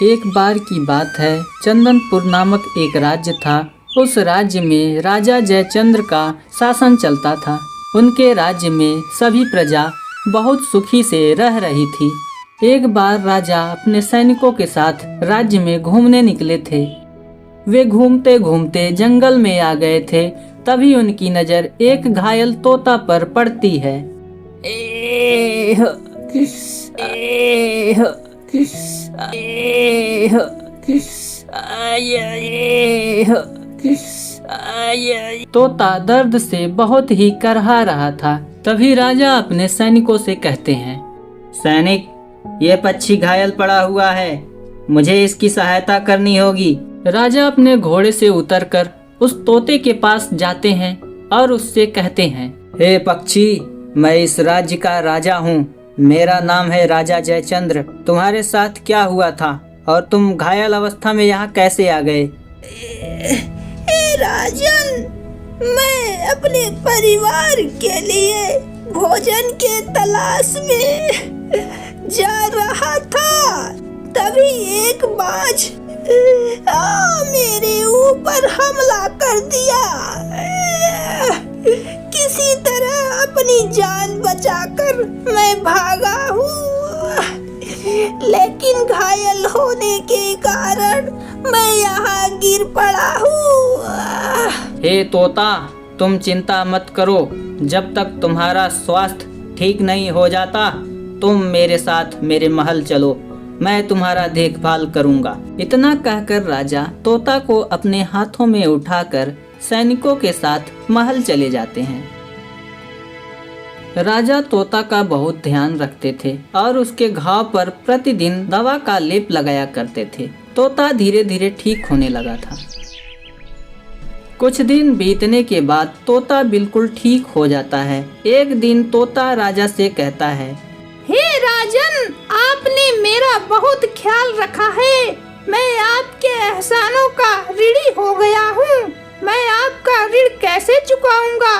एक बार की बात है, चंदनपुर नामक एक राज्य था। उस राज्य में राजा जयचंद्र का शासन चलता था। उनके राज्य में सभी प्रजा बहुत सुखी से रह रही थी। एक बार राजा अपने सैनिकों के साथ राज्य में घूमने निकले थे। वे घूमते घूमते जंगल में आ गए थे। तभी उनकी नजर एक घायल तोता पर पड़ती है। तोता दर्द से बहुत ही करहा रहा था। तभी राजा अपने सैनिकों से कहते हैं, सैनिक, ये पक्षी घायल पड़ा हुआ है, मुझे इसकी सहायता करनी होगी। राजा अपने घोड़े से उतरकर उस तोते के पास जाते हैं और उससे कहते हैं, हे पक्षी, मैं इस राज्य का राजा हूँ। मेरा नाम है राजा जयचंद्र। तुम्हारे साथ क्या हुआ था और तुम घायल अवस्था में यहाँ कैसे आ गए? राजन, मैं अपने परिवार के लिए भोजन के तलाश में जा रहा था। तभी एक बाज मेरे ऊपर हमला कर दिया। किसी तरह अपनी जान बचाकर मैं भागा हूँ, लेकिन घायल होने के कारण मैं यहाँ गिर पड़ा हूँ। हे तोता, तुम चिंता मत करो। जब तक तुम्हारा स्वास्थ्य ठीक नहीं हो जाता, तुम मेरे साथ मेरे महल चलो, मैं तुम्हारा देखभाल करूंगा। इतना कहकर राजा तोता को अपने हाथों में उठाकर सैनिकों के साथ महल चले जाते हैं। राजा तोता का बहुत ध्यान रखते थे और उसके घाव पर प्रतिदिन दवा का लेप लगाया करते थे। तोता धीरे धीरे ठीक होने लगा था। कुछ दिन बीतने के बाद तोता बिल्कुल ठीक हो जाता है। एक दिन तोता राजा से कहता है, हे राजन, आपने मेरा बहुत ख्याल रखा है। मैं आपके एहसानों का ऋणी हो गया हूँ। मैं आपका ऋण कैसे चुकाऊंगा?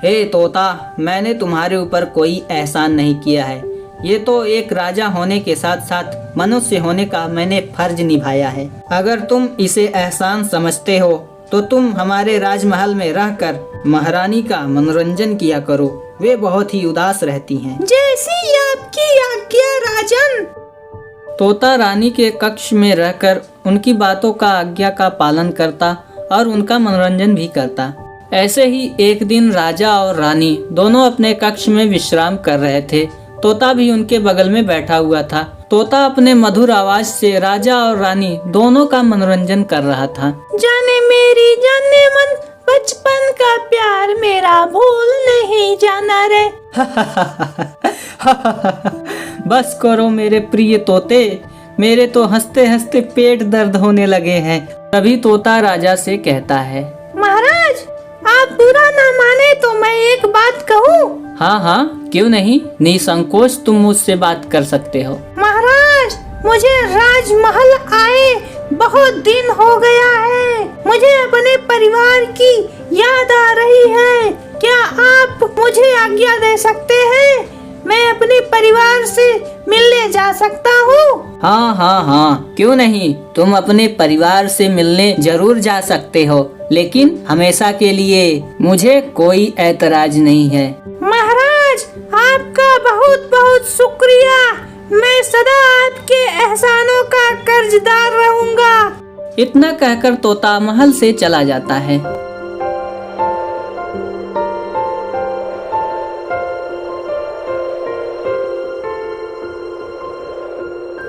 हे तोता, मैंने तुम्हारे ऊपर कोई एहसान नहीं किया है। ये तो एक राजा होने के साथ साथ मनुष्य होने का मैंने फर्ज निभाया है। अगर तुम इसे एहसान समझते हो तो तुम हमारे राजमहल में रहकर महारानी का मनोरंजन किया करो। वे बहुत ही उदास रहती हैं। जैसी आपकी आज्ञा राजन। तोता रानी के कक्ष में रहकर उनकी बातों का आज्ञा का पालन करता और उनका मनोरंजन भी करता। ऐसे ही एक दिन राजा और रानी दोनों अपने कक्ष में विश्राम कर रहे थे। तोता भी उनके बगल में बैठा हुआ था। तोता अपने मधुर आवाज से राजा और रानी दोनों का मनोरंजन कर रहा था। जाने मेरी जाने मन, बचपन का प्यार मेरा भूल नहीं जाना रे। बस करो मेरे प्रिय तोते, मेरे तो हंसते हंसते पेट दर्द होने लगे हैं। तभी तोता राजा से कहता है, महाराज, आप बुरा ना माने तो मैं एक बात कहूँ? हाँ हाँ, क्यों नहीं, निसंकोच तुम मुझसे बात कर सकते हो। महाराज, मुझे राजमहल आए बहुत दिन हो गया है। मुझे अपने परिवार की याद आ रही है। क्या आप मुझे आज्ञा दे सकते हैं? मैं अपने परिवार से मिलने जा सकता हूँ? हाँ हाँ हाँ, क्यों नहीं, तुम अपने परिवार से मिलने जरूर जा सकते हो, लेकिन हमेशा के लिए मुझे कोई ऐतराज नहीं है। महाराज, आपका बहुत बहुत शुक्रिया। मैं सदा आपके एहसानों का कर्जदार रहूंगा। इतना कहकर तोता महल से चला जाता है।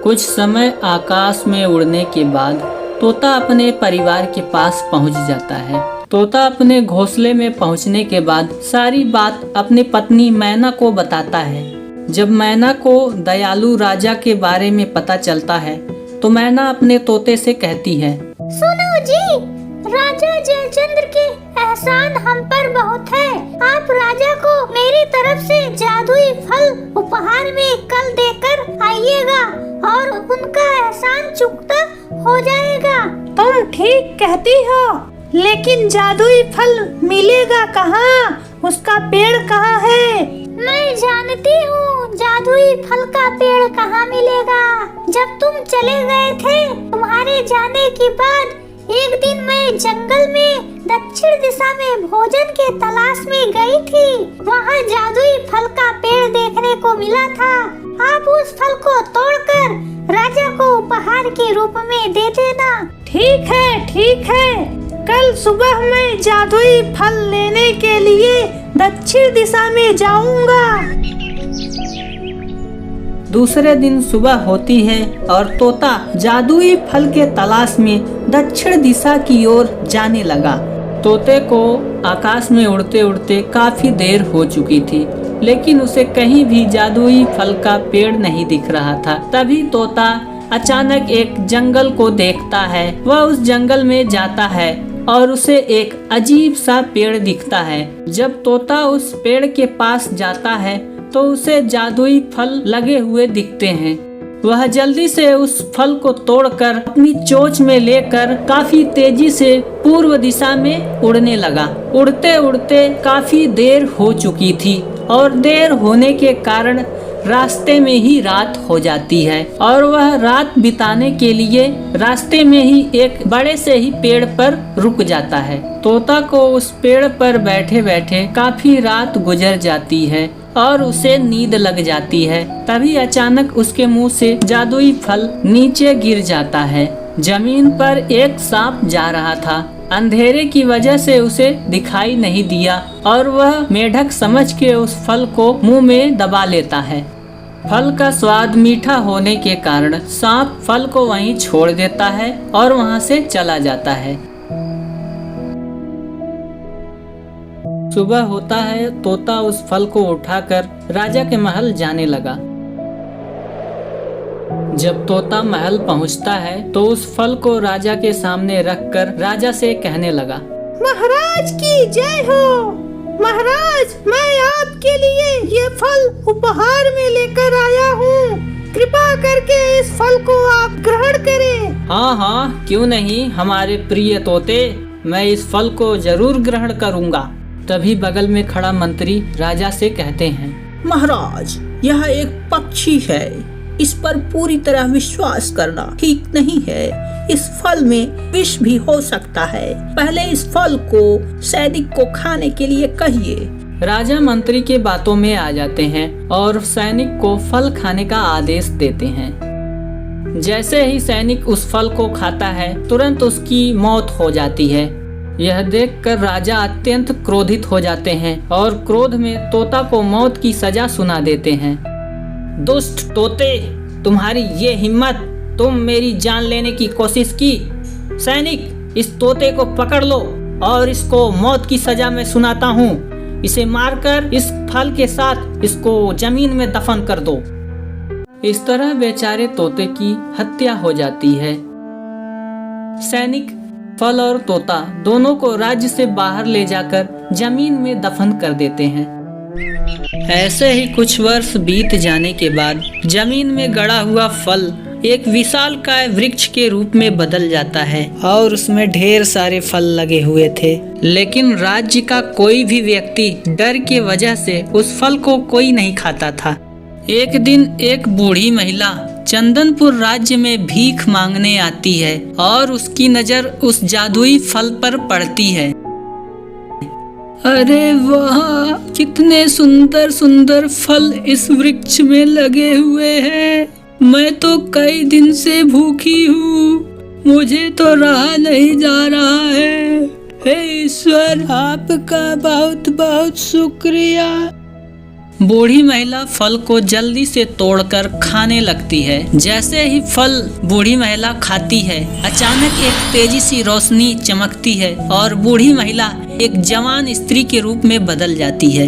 कुछ समय आकाश में उड़ने के बाद तोता अपने परिवार के पास पहुंच जाता है। तोता अपने घोंसले में पहुंचने के बाद सारी बात अपनी पत्नी मैना को बताता है। जब मैना को दयालु राजा के बारे में पता चलता है तो मैना अपने तोते से कहती है, सुनो जी, राजा जयचंद्र के एहसान हम पर बहुत है। आप राजा को मेरी तरफ से जादुई फल उपहार में कल देकर आइएगा और उनका एहसान चुकता हो जाएगा। तुम ठीक कहती हो, लेकिन जादुई फल मिलेगा कहाँ? उसका पेड़ कहाँ है? मैं जानती हूँ जादुई फल का पेड़ कहाँ मिलेगा। जब तुम चले गए थे, तुम्हारे जाने के बाद एक दिन मैं जंगल में दक्षिण दिशा में भोजन के तलाश में गई थी। वहाँ जादुई फल का पेड़ देखने को मिला था। आप उस फल को तोड़कर राजा को उपहार के रूप में दे देना। ठीक है, ठीक है। कल सुबह मैं जादुई फल लेने के लिए दक्षिण दिशा में जाऊंगा। दूसरे दिन सुबह होती है और तोता जादुई फल के तलाश में दक्षिण दिशा की ओर जाने लगा। तोते को आकाश में उड़ते उड़ते काफी देर हो चुकी थी, लेकिन उसे कहीं भी जादुई फल का पेड़ नहीं दिख रहा था। तभी तोता अचानक एक जंगल को देखता है। वह उस जंगल में जाता है और उसे एक अजीब सा पेड़ दिखता है। जब तोता उस पेड़ के पास जाता है तो उसे जादुई फल लगे हुए दिखते हैं। वह जल्दी से उस फल को तोड़कर अपनी चोंच में लेकर काफी तेजी से पूर्व दिशा में उड़ने लगा। उड़ते उड़ते काफी देर हो चुकी थी और देर होने के कारण रास्ते में ही रात हो जाती है और वह रात बिताने के लिए रास्ते में ही एक बड़े से ही पेड़ पर रुक जाता है। तोता को उस पेड़ पर बैठे बैठे काफी रात गुजर जाती है और उसे नींद लग जाती है। तभी अचानक उसके मुंह से जादुई फल नीचे गिर जाता है। जमीन पर एक सांप जा रहा था। अंधेरे की वजह से उसे दिखाई नहीं दिया और वह मेढक समझ के उस फल को मुंह में दबा लेता है। फल का स्वाद मीठा होने के कारण सांप फल को वहीं छोड़ देता है और वहां से चला जाता है। सुबह होता है। तोता उस फल को उठाकर राजा के महल जाने लगा। जब तोता महल पहुंचता है तो उस फल को राजा के सामने रखकर राजा से कहने लगा, महाराज की जय हो। महाराज, मैं आपके लिए ये फल उपहार में लेकर आया हूँ। कृपा करके इस फल को आप ग्रहण करें। हाँ हाँ, क्यों नहीं हमारे प्रिय तोते, मैं इस फल को जरूर ग्रहण करूँगा। तभी बगल में खड़ा मंत्री राजा से कहते हैं, महाराज, यह एक पक्षी है। इस पर पूरी तरह विश्वास करना ठीक नहीं है। इस फल में विष भी हो सकता है। पहले इस फल को सैनिक को खाने के लिए कहिए। राजा मंत्री के बातों में आ जाते हैं और सैनिक को फल खाने का आदेश देते हैं। जैसे ही सैनिक उस फल को खाता है, तुरंत उसकी मौत हो जाती है। यह देखकर राजा अत्यंत क्रोधित हो जाते हैं और क्रोध में तोता को मौत की सजा सुना देते हैं। दुष्ट तोते, तुम्हारी ये हिम्मत, तुम मेरी जान लेने की कोशिश की। सैनिक, इस तोते को पकड़ लो और इसको मौत की सजा में सुनाता हूँ। इसे मारकर इस फल के साथ इसको जमीन में दफन कर दो। इस तरह बेचारे तोते की हत्या हो जाती है। सैनिक फल और तोता दोनों को राज्य से बाहर ले जाकर जमीन में दफन कर देते हैं। ऐसे ही कुछ वर्ष बीत जाने के बाद जमीन में गड़ा हुआ फल एक विशालकाय वृक्ष के रूप में बदल जाता है और उसमें ढेर सारे फल लगे हुए थे। लेकिन राज्य का कोई भी व्यक्ति डर की वजह से उस फल को कोई नहीं खाता था। एक दिन एक बूढ़ी महिला चंदनपुर राज्य में भीख मांगने आती है और उसकी नजर उस जादुई फल पर पड़ती है। अरे वाह, कितने सुंदर सुंदर फल इस वृक्ष में लगे हुए हैं। मैं तो कई दिन से भूखी हूँ, मुझे तो रहा नहीं जा रहा है। हे ईश्वर, आपका बहुत बहुत शुक्रिया। बूढ़ी महिला फल को जल्दी से तोड़कर खाने लगती है। जैसे ही फल बूढ़ी महिला खाती है, अचानक एक तेजी सी रोशनी चमकती है और बूढ़ी महिला एक जवान स्त्री के रूप में बदल जाती है।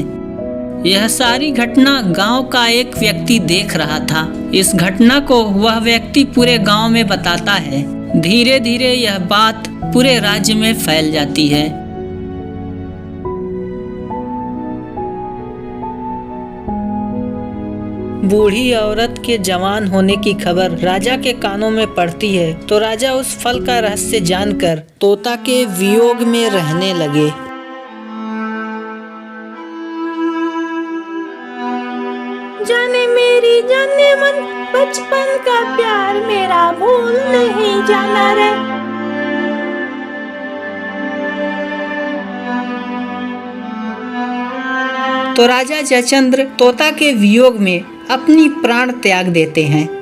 यह सारी घटना गांव का एक व्यक्ति देख रहा था। इस घटना को वह व्यक्ति पूरे गांव में बताता है। धीरे धीरे यह बात पूरे राज्य में फैल जाती है। बूढ़ी औरत के जवान होने की खबर राजा के कानों में पड़ती है तो राजा उस फल का रहस्य जानकर तोता के वियोग में रहने लगे। जाने मन, बचपन का प्यार मेरा भूल नहीं जाना रे। तो राजा जयचंद्र तोता के वियोग में अपनी प्राण त्याग देते हैं।